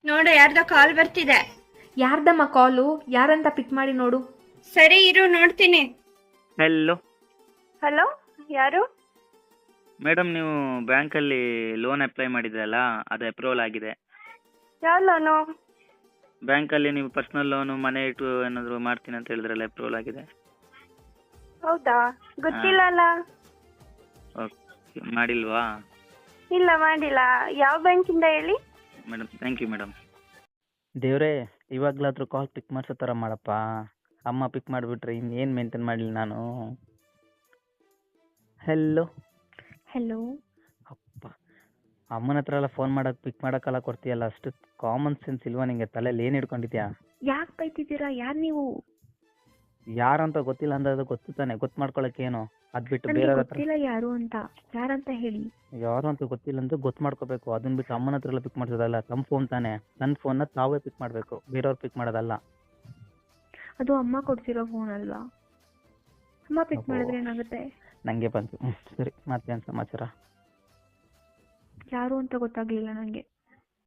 ನೋಡು ಯಾರ್ದೋ ಕಾಲ್ ಬರ್ತಿದೆ. ಯಾರ್ದಮ್ಮ ಕಾಲು? ಯಾರಂತ ಪಿಕ್ ಮಾಡಿ ನೋಡು. ಸರಿ ಇರು ನೋಡ್ತೀನಿ. ಹಲೋ ಹಲೋ, ಯಾರು? ಮೇಡಮ್, ನೀವು ಬ್ಯಾಂಕಲ್ಲಿ ಲೋನ್ ಅಪ್ಲೈ ಮಾಡಿದ್ರಲ್ಲ, ಅದು ಅಪ್ರೂವಲ್ ಆಗಿದೆ. ಯಾವ ಲೋನು? ಬ್ಯಾಂಕಲ್ಲಿ ನೀವು ಪರ್ಸ್ನಲ್ ಲೋನು ಮನೆ ಇಟ್ಟು ಏನಾದರೂ ಮಾಡ್ತೀನಿ ಅಂತ ಹೇಳಿದ್ರಲ್ಲ, ಅಪ್ರೂವಲ್ ಆಗಿದೆ. ಹೌದಾ, ಗೊತ್ತಿಲ್ಲ ಅಲ್ಲ. ಓಕೆ, ಮಾಡಿಲ್ವಾ? ಇಲ್ಲ ಮಾಡಿಲ್ಲ. ಯಾವ ಬ್ಯಾಂಕಿಂದ ಹೇಳಿ? Madam, thank you madam. ದೇವ್ರೇ, ಇವಾಗಲಾದರೂ ಕಾಲ್ ಪಿಕ್ ಮಾಡಿಸೋ ಥರ ಮಾಡಪ್ಪ. ಅಮ್ಮ ಪಿಕ್ ಮಾಡಿಬಿಟ್ರೆ ಇನ್ನೇನು ಮೇಂಟೈನ್ ಮಾಡಲಿ ನಾನು. ಹೆಲೋ. ಹೆಲೋ. ಅಪ್ಪ, ಅಮ್ಮನ ಹತ್ರ ಎಲ್ಲ ಫೋನ್ ಮಾಡೋಕೆ ಪಿಕ್ ಮಾಡೋಕ್ಕೆಲ್ಲ ಕೊಡ್ತೀಯಲ್ಲ, ಅಷ್ಟು ಕಾಮನ್ ಸೆನ್ಸ್ ಇಲ್ವಾ ನಿಂಗೆ? ತಲೆಯಲ್ಲಿ ಏನು ಹಿಡ್ಕೊಂಡಿದ್ಯಾ? ಯಾಕೆ ಬೈತಿದ್ದೀರಾ? ಯಾರು ನೀವು? ಯಾರಂತ ಗೊತ್ತಿಲ್ಲ ಅಂದ್ರೆ ಗೊತ್ತು ತಾನೆ, ಗೊತ್ತು ಮಾಡ್ಕೊಳಕ್ಕೇನು? ಅದು ಬಿಟ್ಟು ನನಗೆ ಬೇರೆ ಹತ್ರ ಗೊತ್ತಿಲ್ಲ ಯಾರು ಅಂತ. ಯಾರಂತ ಹೇಳಿ. ಯಾರು ಅಂತ ಗೊತ್ತಿಲ್ಲ ಅಂದ್ರೆ ಗೊತ್ತು ಮಾಡ್ಕೋಬೇಕು. ಅದನ್ನ ಬಿಟ್ಟು ಅಮ್ಮನ ಹತ್ರ ಎಲ್ಲ ಪಿಕ್ ಮಾಡಿಸೋದಲ್ಲ. ತಮ್ಮ ಫೋನ್ ತಾನೆ, ನನ್ನ ಫೋನ್ನ ತಾವೇ ಪಿಕ್ ಮಾಡಬೇಕು, ಬೇರೆಯವ್ರು ಪಿಕ್ ಮಾಡೋದಲ್ಲ. ಅದು ಅಮ್ಮ ಕೊಡ್ಸಿರೋ ಫೋನ್ ಅಲ್ವಾ? ಅಮ್ಮ ಪಿಕ್ ಮಾಡಿದ್ರೆ ಏನಾಗುತ್ತೆ? ನನಗೆ ಬಂತು. ಸರಿ, ಮತ್ತೇನು ಸಮಾಚಾರ? ಯಾರು ಅಂತ ಗೊತ್ತಾಗ್ಲಿಲ್ಲ ನನಗೆ.